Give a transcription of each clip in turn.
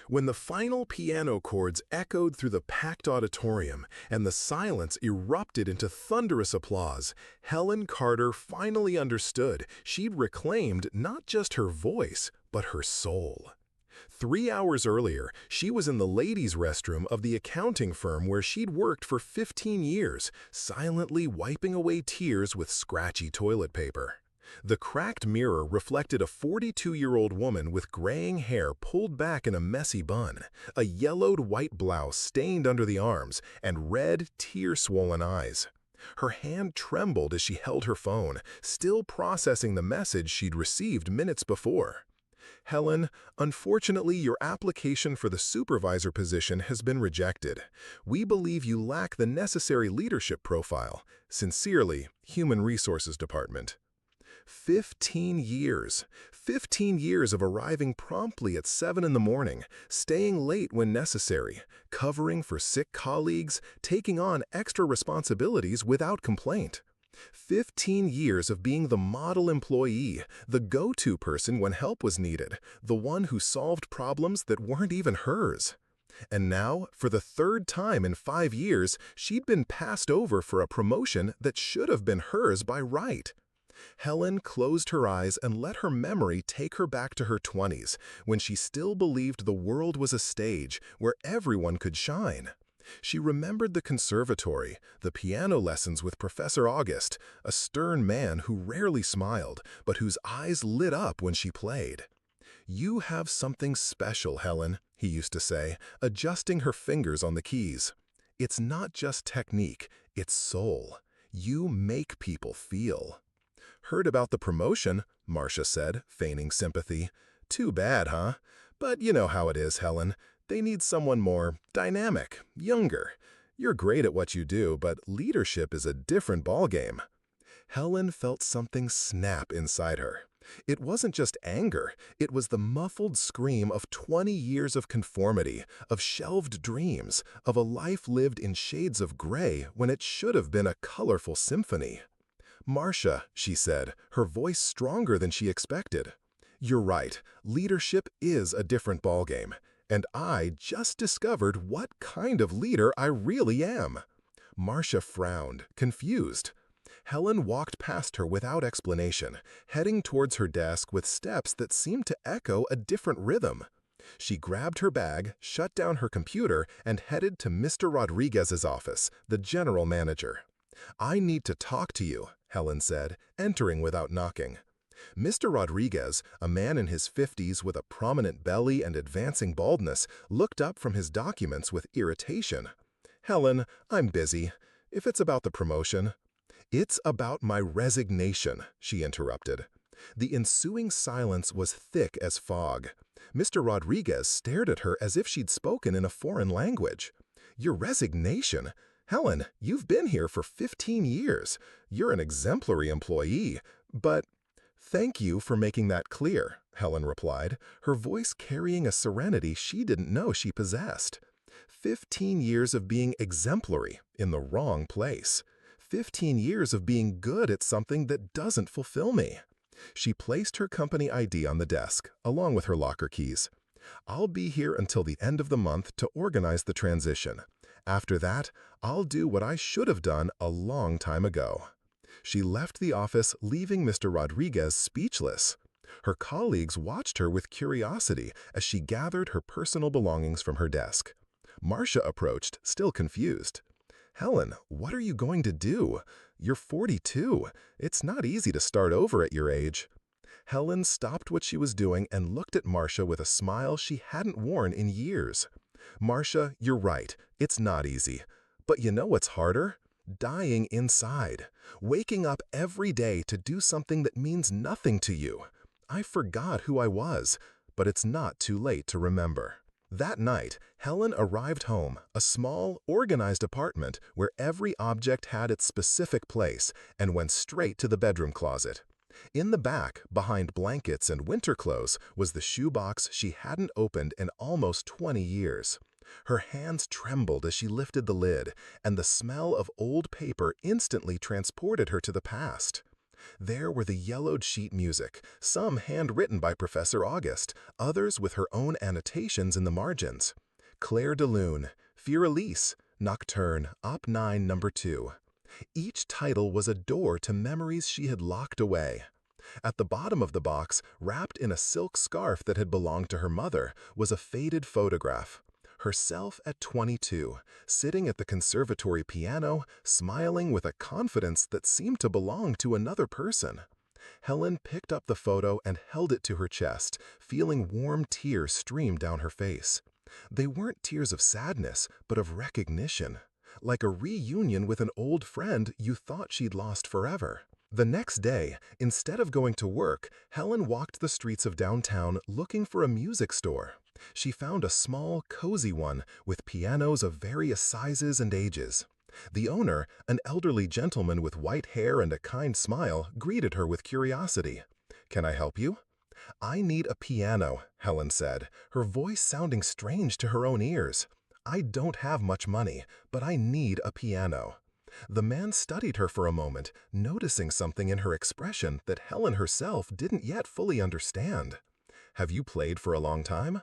When the final piano chords echoed through the packed auditorium and the silence erupted into thunderous applause, Helen Carter finally understood she'd reclaimed not just her voice, but her soul. 3 hours earlier, she was in the ladies' restroom of the accounting firm where she'd worked for 15 years, silently wiping away tears with scratchy toilet paper. The cracked mirror reflected a 42-year-old woman with graying hair pulled back in a messy bun, a yellowed white blouse stained under the arms, and red, tear-swollen eyes. Her hand trembled as she held her phone, still processing the message she'd received minutes before. "Helen, unfortunately, your application for the supervisor position has been rejected. We believe you lack the necessary leadership profile. Sincerely, Human Resources Department." 15 years. 15 years of arriving promptly at 7 in the morning, staying late when necessary, covering for sick colleagues, taking on extra responsibilities without complaint. 15 years of being the model employee, the go-to person when help was needed, the one who solved problems that weren't even hers. And now, for the third time in 5 years, she'd been passed over for a promotion that should have been hers by right. Helen closed her eyes and let her memory take her back to her 20s, when she still believed the world was a stage where everyone could shine. She remembered the conservatory, the piano lessons with Professor August, a stern man who rarely smiled, but whose eyes lit up when she played. "You have something special, Helen," he used to say, adjusting her fingers on the keys. "It's not just technique, it's soul. You make people feel." "Heard about the promotion," Marcia said, feigning sympathy. "Too bad, huh? But you know how it is, Helen. They need someone more dynamic, younger. You're great at what you do, but leadership is a different ballgame." Helen felt something snap inside her. It wasn't just anger, it was the muffled scream of 20 years of conformity, of shelved dreams, of a life lived in shades of gray when it should have been a colorful symphony. "Marcia," she said, her voice stronger than she expected. "You're right, leadership is a different ballgame, and I just discovered what kind of leader I really am." Marcia frowned, confused. Helen walked past her without explanation, heading towards her desk with steps that seemed to echo a different rhythm. She grabbed her bag, shut down her computer, and headed to Mr. Rodriguez's office, the general manager. "I need to talk to you," Helen said, entering without knocking. Mr. Rodriguez, a man in his 50s with a prominent belly and advancing baldness, looked up from his documents with irritation. "Helen, I'm busy. If it's about the promotion—" "It's about my resignation," she interrupted. The ensuing silence was thick as fog. Mr. Rodriguez stared at her as if she'd spoken in a foreign language. "Your resignation? Helen, you've been here for 15 years. You're an exemplary employee, but—" "Thank you for making that clear," Helen replied, her voice carrying a serenity she didn't know she possessed. 15 years of being exemplary in the wrong place. 15 years of being good at something that doesn't fulfill me. She placed her company ID on the desk, along with her locker keys. "I'll be here until the end of the month to organize the transition. After that, I'll do what I should have done a long time ago." She left the office, leaving Mr. Rodriguez speechless. Her colleagues watched her with curiosity as she gathered her personal belongings from her desk. Marcia approached, still confused. "Helen, what are you going to do? You're 42. It's not easy to start over at your age." Helen stopped what she was doing and looked at Marcia with a smile she hadn't worn in years. "Marcia, you're right. It's not easy. But you know what's harder? Dying inside. Waking up every day to do something that means nothing to you. I forgot who I was, but it's not too late to remember." That night, Helen arrived home, a small, organized apartment where every object had its specific place, and went straight to the bedroom closet. In the back, behind blankets and winter clothes, was the shoebox she hadn't opened in almost 20 years. Her hands trembled as she lifted the lid, and the smell of old paper instantly transported her to the past. There were the yellowed sheet music, some handwritten by Professor August, others with her own annotations in the margins. Claire de Lune, Fur-Elise, Nocturne, Op. 9, No. 2. Each title was a door to memories she had locked away. At the bottom of the box, wrapped in a silk scarf that had belonged to her mother, was a faded photograph. Herself at 22, sitting at the conservatory piano, smiling with a confidence that seemed to belong to another person. Helen picked up the photo and held it to her chest, feeling warm tears stream down her face. They weren't tears of sadness, but of recognition. Like a reunion with an old friend you thought she'd lost forever. The next day, instead of going to work, Helen walked the streets of downtown looking for a music store. She found a small, cozy one with pianos of various sizes and ages. The owner, an elderly gentleman with white hair and a kind smile, greeted her with curiosity. "Can I help you?" "I need a piano," Helen said, her voice sounding strange to her own ears. "I don't have much money, but I need a piano." The man studied her for a moment, noticing something in her expression that Helen herself didn't yet fully understand. "Have you played for a long time?"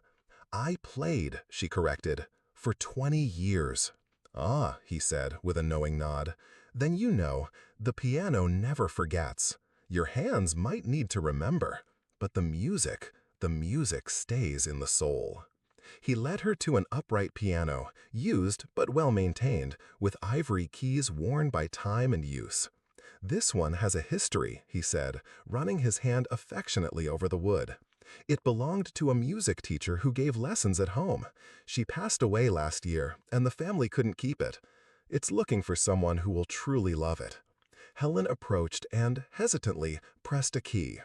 "I played," she corrected, "for 20 years. "Ah," he said, with a knowing nod. "Then you know, the piano never forgets. Your hands might need to remember, but the music stays in the soul." He led her to an upright piano, used but well-maintained, with ivory keys worn by time and use. "This one has a history," he said, running his hand affectionately over the wood. "It belonged to a music teacher who gave lessons at home. She passed away last year, and the family couldn't keep it. It's looking for someone who will truly love it." Helen approached and, hesitantly, pressed a key.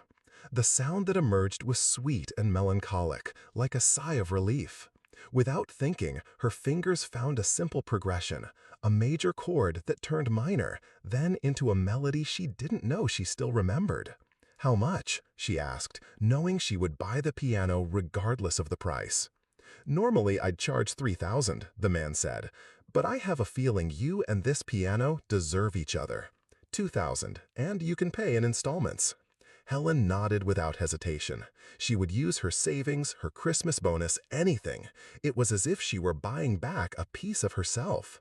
The sound that emerged was sweet and melancholic, like a sigh of relief. Without thinking, her fingers found a simple progression, a major chord that turned minor, then into a melody she didn't know she still remembered. "How much?" she asked, knowing she would buy the piano regardless of the price. "Normally I'd charge $3,000, the man said, "but I have a feeling you and this piano deserve each other. $2,000, and you can pay in installments." Helen nodded without hesitation. She would use her savings, her Christmas bonus, anything. It was as if she were buying back a piece of herself.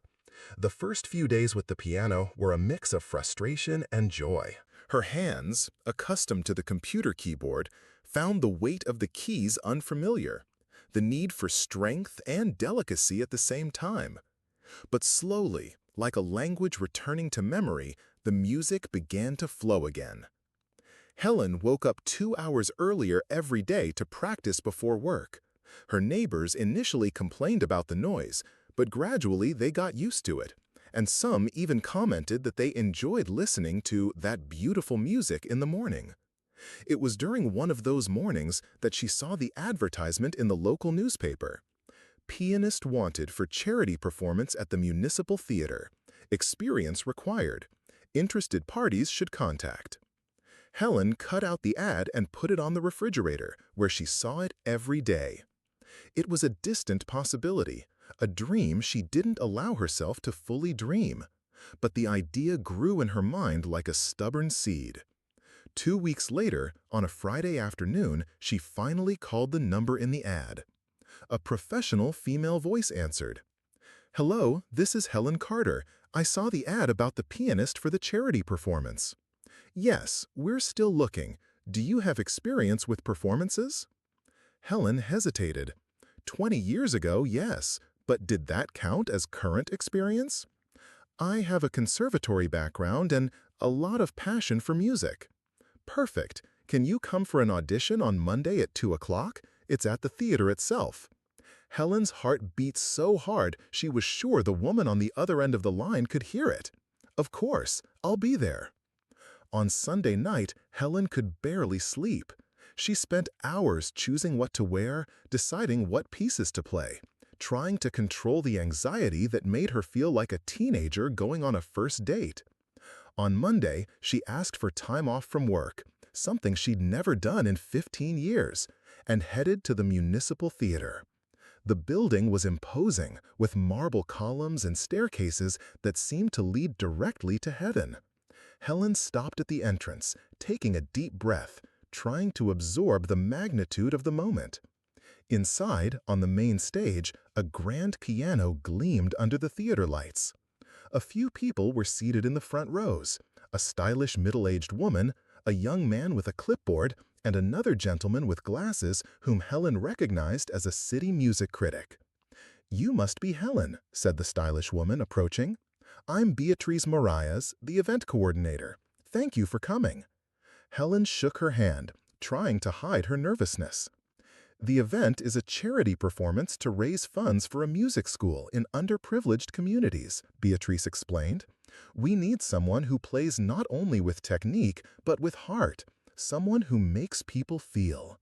The first few days with the piano were a mix of frustration and joy. Her hands, accustomed to the computer keyboard, found the weight of the keys unfamiliar, the need for strength and delicacy at the same time. But slowly, like a language returning to memory, the music began to flow again. Helen woke up 2 hours earlier every day to practice before work. Her neighbors initially complained about the noise, but gradually they got used to it, and some even commented that they enjoyed listening to that beautiful music in the morning. It was during one of those mornings that she saw the advertisement in the local newspaper. "Pianist wanted for charity performance at the Municipal Theater. Experience required. Interested parties should contact." Helen cut out the ad and put it on the refrigerator, where she saw it every day. It was a distant possibility, a dream she didn't allow herself to fully dream. But the idea grew in her mind like a stubborn seed. 2 weeks later, on a Friday afternoon, she finally called the number in the ad. A professional female voice answered. "Hello, this is Helen Carter. I saw the ad about the pianist for the charity performance." "Yes, we're still looking. Do you have experience with performances?" Helen hesitated. 20 years ago, yes, but did that count as current experience? "I have a conservatory background and a lot of passion for music." "Perfect. Can you come for an audition on Monday at 2 o'clock? It's at the theater itself." Helen's heart beat so hard she was sure the woman on the other end of the line could hear it. "Of course, I'll be there." On Sunday night, Helen could barely sleep. She spent hours choosing what to wear, deciding what pieces to play, trying to control the anxiety that made her feel like a teenager going on a first date. On Monday, she asked for time off from work, something she'd never done in 15 years, and headed to the Municipal Theater. The building was imposing, with marble columns and staircases that seemed to lead directly to heaven. Helen stopped at the entrance, taking a deep breath, trying to absorb the magnitude of the moment. Inside, on the main stage, a grand piano gleamed under the theater lights. A few people were seated in the front rows: a stylish middle-aged woman, a young man with a clipboard, and another gentleman with glasses whom Helen recognized as a city music critic. "You must be Helen," said the stylish woman, approaching. "I'm Beatriz Moraes, the event coordinator. Thank you for coming." Helen shook her hand, trying to hide her nervousness. "The event is a charity performance to raise funds for a music school in underprivileged communities," Beatrice explained. "We need someone who plays not only with technique, but with heart, someone who makes people feel."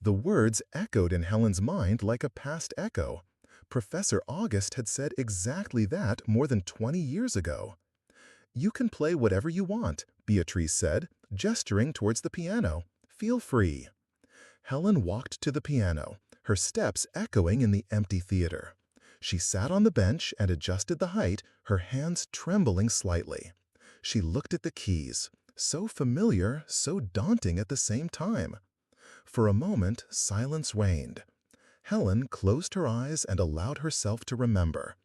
The words echoed in Helen's mind like a past echo. Professor August had said exactly that more than 20 years ago. "You can play whatever you want," Beatrice said, gesturing towards the piano. "Feel free." Helen walked to the piano, her steps echoing in the empty theater. She sat on the bench and adjusted the height, her hands trembling slightly. She looked at the keys, so familiar, so daunting at the same time. For a moment, silence reigned. Helen closed her eyes and allowed herself to remember.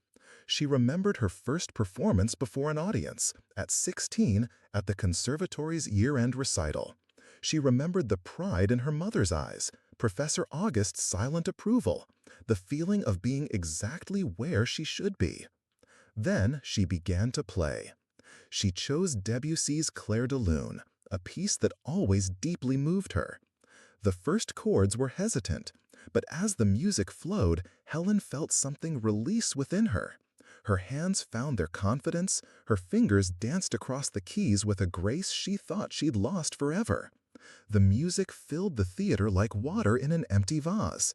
She remembered her first performance before an audience, at 16, at the conservatory's year-end recital. She remembered the pride in her mother's eyes, Professor August's silent approval, the feeling of being exactly where she should be. Then she began to play. She chose Debussy's Clair de Lune, a piece that always deeply moved her. The first chords were hesitant, but as the music flowed, Helen felt something release within her. Her hands found their confidence, her fingers danced across the keys with a grace she thought she'd lost forever. The music filled the theater like water in an empty vase.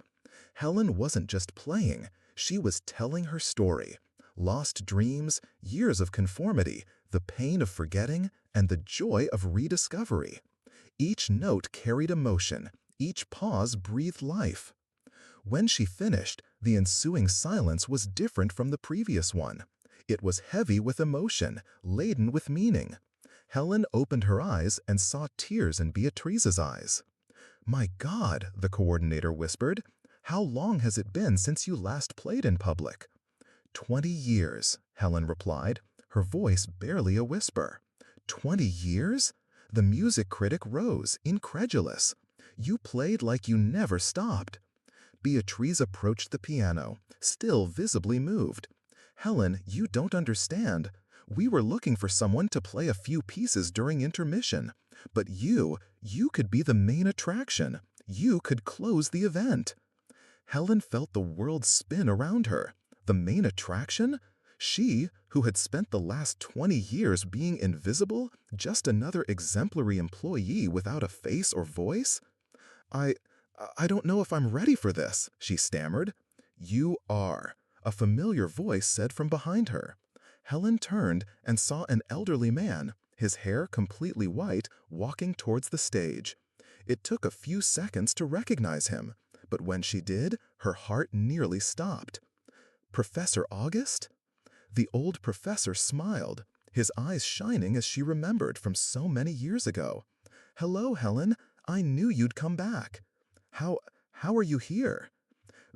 Helen wasn't just playing, she was telling her story. Lost dreams, years of conformity, the pain of forgetting, and the joy of rediscovery. Each note carried emotion, each pause breathed life. When she finished, the ensuing silence was different from the previous one. It was heavy with emotion, laden with meaning. Helen opened her eyes and saw tears in Beatrice's eyes. "My God," the coordinator whispered, "how long has it been since you last played in public?" 20 years, Helen replied, her voice barely a whisper. 20 years? The music critic rose, incredulous. "You played like you never stopped." Beatrice approached the piano, still visibly moved. "Helen, you don't understand. We were looking for someone to play a few pieces during intermission. But you could be the main attraction. You could close the event." Helen felt the world spin around her. The main attraction? She, who had spent the last 20 years being invisible, just another exemplary employee without a face or voice? I don't know if I'm ready for this," she stammered. "You are," a familiar voice said from behind her. Helen turned and saw an elderly man, his hair completely white, walking towards the stage. It took a few seconds to recognize him, but when she did, her heart nearly stopped. "Professor August?" The old professor smiled, his eyes shining as she remembered from so many years ago. "Hello, Helen. I knew you'd come back." How are you here?"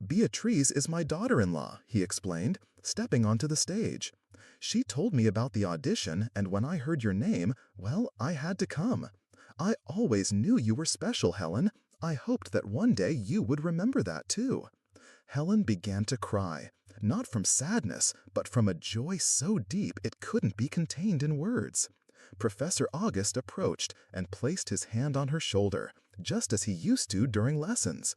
"Beatrice is my daughter-in-law," he explained, stepping onto the stage. "She told me about the audition, and when I heard your name, well, I had to come. I always knew you were special, Helen. I hoped that one day you would remember that too." Helen began to cry, not from sadness, but from a joy so deep it couldn't be contained in words. Professor August approached and placed his hand on her shoulder, just as he used to during lessons.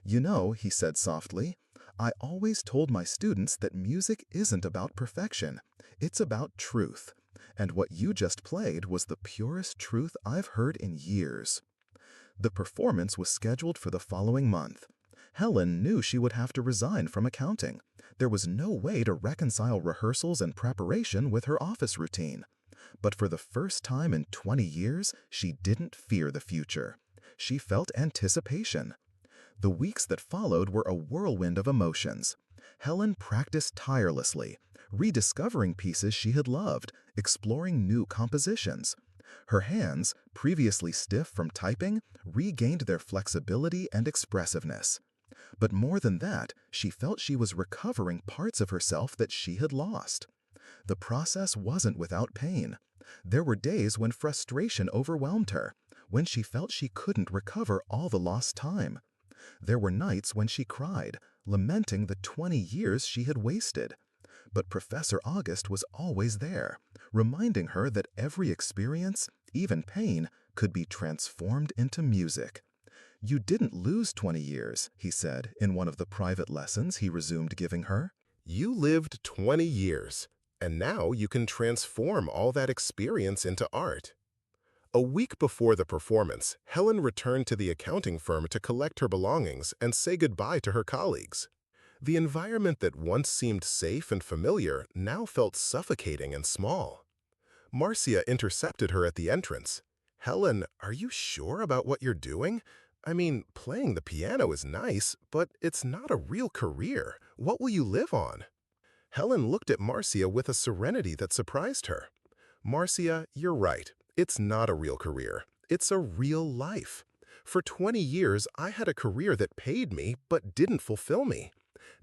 "You know," he said softly, "I always told my students that music isn't about perfection. It's about truth. And what you just played was the purest truth I've heard in years." The performance was scheduled for the following month. Helen knew she would have to resign from accounting. There was no way to reconcile rehearsals and preparation with her office routine. But for the first time in 20 years, she didn't fear the future. She felt anticipation. The weeks that followed were a whirlwind of emotions. Helen practiced tirelessly, rediscovering pieces she had loved, exploring new compositions. Her hands, previously stiff from typing, regained their flexibility and expressiveness. But more than that, she felt she was recovering parts of herself that she had lost. The process wasn't without pain. There were days when frustration overwhelmed her, when she felt she couldn't recover all the lost time. There were nights when she cried, lamenting the 20 years she had wasted. But Professor August was always there, reminding her that every experience, even pain, could be transformed into music. "You didn't lose 20 years," he said in one of the private lessons he resumed giving her. You lived 20 years, and now you can transform all that experience into art. A week before the performance, Helen returned to the accounting firm to collect her belongings and say goodbye to her colleagues. The environment that once seemed safe and familiar now felt suffocating and small. Marcia intercepted her at the entrance. "Helen, are you sure about what you're doing? I mean, playing the piano is nice, but it's not a real career. What will you live on?" Helen looked at Marcia with a serenity that surprised her. "Marcia, you're right. It's not a real career. It's a real life. For 20 years, I had a career that paid me but didn't fulfill me.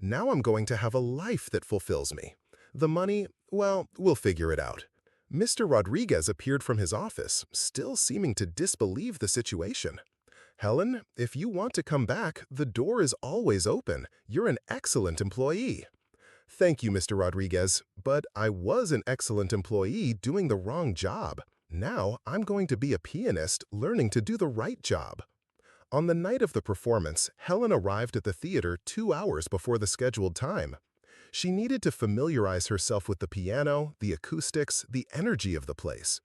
Now I'm going to have a life that fulfills me. The money, well, we'll figure it out." Mr. Rodriguez appeared from his office, still seeming to disbelieve the situation. "Helen, if you want to come back, the door is always open. You're an excellent employee." "Thank you, Mr. Rodriguez, but I was an excellent employee doing the wrong job. Now I'm going to be a pianist learning to do the right job." On the night of the performance, Helen arrived at the theater 2 hours before the scheduled time. She needed to familiarize herself with the piano, the acoustics, the energy of the place.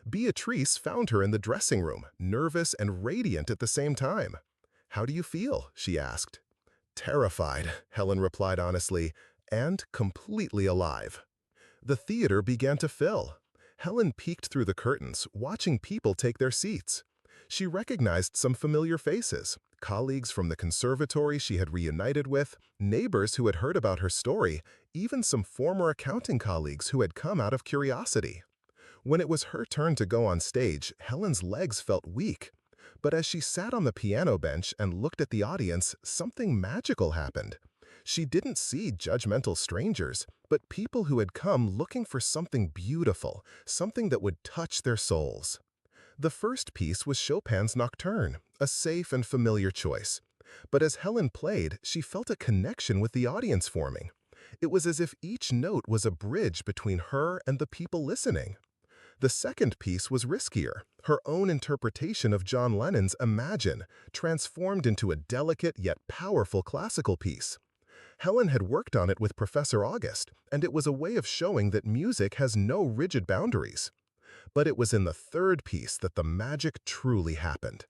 Beatrice found her in the dressing room, nervous and radiant at the same time. "How do you feel?" she asked. "Terrified," Helen replied honestly, "and completely alive." The theater began to fill. Helen peeked through the curtains, watching people take their seats. She recognized some familiar faces, colleagues from the conservatory she had reunited with, neighbors who had heard about her story, even some former accounting colleagues who had come out of curiosity. When it was her turn to go on stage, Helen's legs felt weak. But as she sat on the piano bench and looked at the audience, something magical happened. She didn't see judgmental strangers, but people who had come looking for something beautiful, something that would touch their souls. The first piece was Chopin's Nocturne, a safe and familiar choice. But as Helen played, she felt a connection with the audience forming. It was as if each note was a bridge between her and the people listening. The second piece was riskier, her own interpretation of John Lennon's Imagine, transformed into a delicate yet powerful classical piece. Helen had worked on it with Professor August, and it was a way of showing that music has no rigid boundaries. But it was in the third piece that the magic truly happened.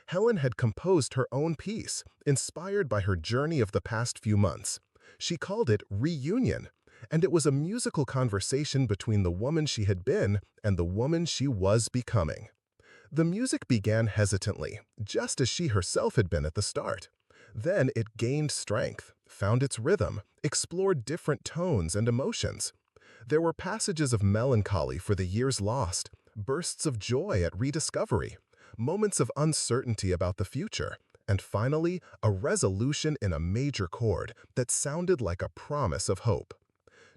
Helen had composed her own piece, inspired by her journey of the past few months. She called it Reunion, and it was a musical conversation between the woman she had been and the woman she was becoming. The music began hesitantly, just as she herself had been at the start. Then it gained strength, found its rhythm, explored different tones and emotions. There were passages of melancholy for the years lost, bursts of joy at rediscovery, moments of uncertainty about the future, and finally, a resolution in a major chord that sounded like a promise of hope.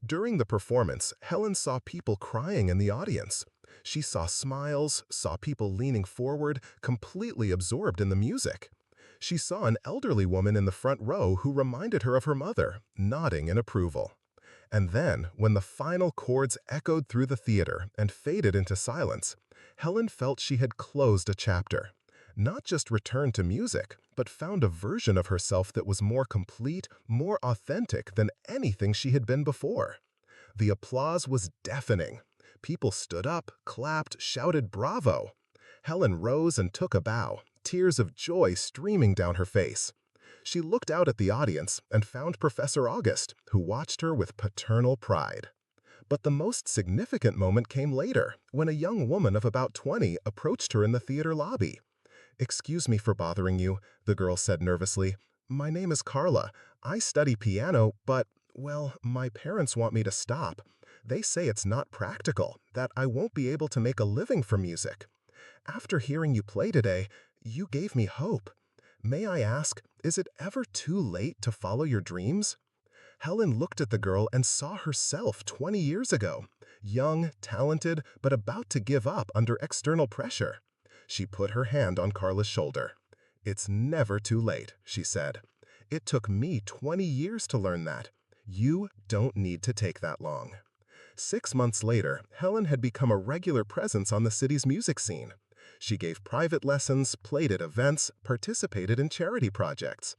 During the performance, Helen saw people crying in the audience. She saw smiles, saw people leaning forward, completely absorbed in the music. She saw an elderly woman in the front row who reminded her of her mother, nodding in approval. And then, when the final chords echoed through the theater and faded into silence, Helen felt she had closed a chapter. Not just returned to music, but found a version of herself that was more complete, more authentic than anything she had been before. The applause was deafening. People stood up, clapped, shouted bravo. Helen rose and took a bow, tears of joy streaming down her face. She looked out at the audience and found Professor August, who watched her with paternal pride. But the most significant moment came later, when a young woman of about 20 approached her in the theater lobby. "Excuse me for bothering you," the girl said nervously. "My name is Carla. I study piano, but Well, my parents want me to stop. They say it's not practical, that I won't be able to make a living from music. After hearing you play today, you gave me hope. May I ask, is it ever too late to follow your dreams? Helen looked at the girl and saw herself 20 years ago, young, talented, but about to give up under external pressure. She put her hand on Carla's shoulder. "It's never too late," she said. "It took me 20 years to learn that. You don't need to take that long." 6 months later, Helen had become a regular presence on the city's music scene. She gave private lessons, played at events, participated in charity projects.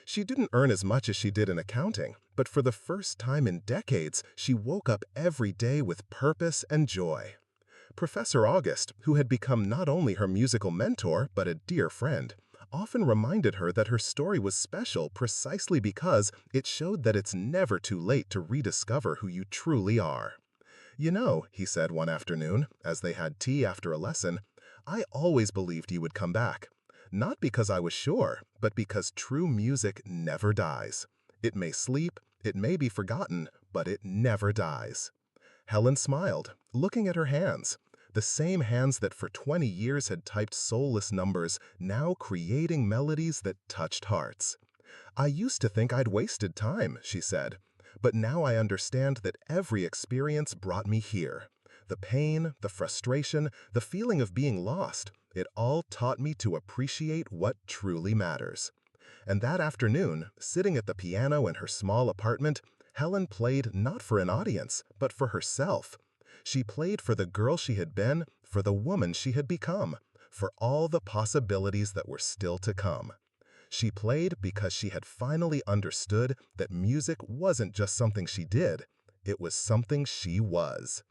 She didn't earn as much as she did in accounting, but for the first time in decades, she woke up every day with purpose and joy. Professor August, who had become not only her musical mentor but a dear friend, often reminded her that her story was special precisely because it showed that it's never too late to rediscover who you truly are. "You know," he said one afternoon, as they had tea after a lesson, "I always believed you would come back. Not because I was sure, but because true music never dies. It may sleep, it may be forgotten, but it never dies." Helen smiled, looking at her hands. The same hands that for 20 years had typed soulless numbers, now creating melodies that touched hearts. "I used to think I'd wasted time," she said. "But now I understand that every experience brought me here. The pain, the frustration, the feeling of being lost, it all taught me to appreciate what truly matters." And that afternoon, sitting at the piano in her small apartment, Helen played not for an audience, but for herself. She played for the girl she had been, for the woman she had become, for all the possibilities that were still to come. She played because she had finally understood that music wasn't just something she did, it was something she was.